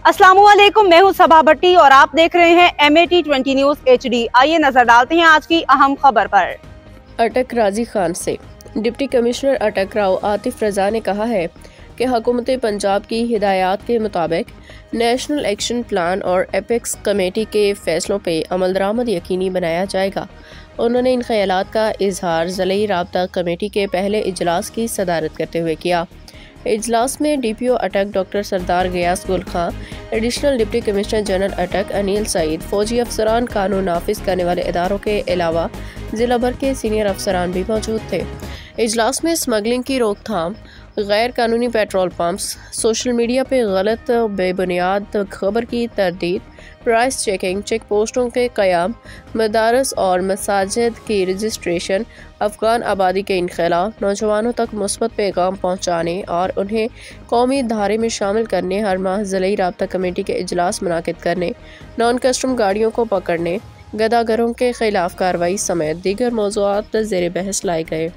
अस्सलामुअलैकुम, मैं हूं सबा भट्टी और आप देख रहे हैं MAT20 न्यूज HD। आइए नजर डालते हैं आज की अहम खबर पर। अटक राजी खान से डिप्टी कमिश्नर अटक राव आतिफ रजा ने कहा है कि हुकूमत पंजाब की हिदायत के मुताबिक नेशनल एक्शन प्लान और एपेक्स कमेटी के फैसलों पर अमल दरामद यकीनी बनाया जाएगा। उन्होंने इन ख्यालात का इजहार ज़िली राब्ता कमेटी के पहले इजलास की सदारत करते हुए किया। इजलास में DPO अटक डॉक्टर सरदार गयास गुल खां, एडिशनल डिप्टी कमिश्नर जनरल अटक अनिल सईद, फौजी अफसरान, कानून नाफिज करने वाले इदारों के अलावा जिला भर के सीनियर अफसरान भी मौजूद थे। इजलास में स्मगलिंग की रोकथाम, गैर कानूनी पेट्रोल पंप्स, सोशल मीडिया पे गलत बेबुनियाद खबर की तरदीद, प्राइस चेकिंग, चेक पोस्टों के क़याम, मदारस और मसाजिद की रजिस्ट्रेशन, अफगान आबादी के इनखला, नौजवानों तक मुस्बत पैगाम पहुँचाने और उन्हें कौमी धारे में शामिल करने, हर माह ज़िली राब्ता कमेटी के इजलास मुनाकिद करने, नॉन कस्टम गाड़ियों को पकड़ने, गदागरों के खिलाफ कार्रवाई समेत दीगर मौज़ूआत ज़ेर बहस लाए गए।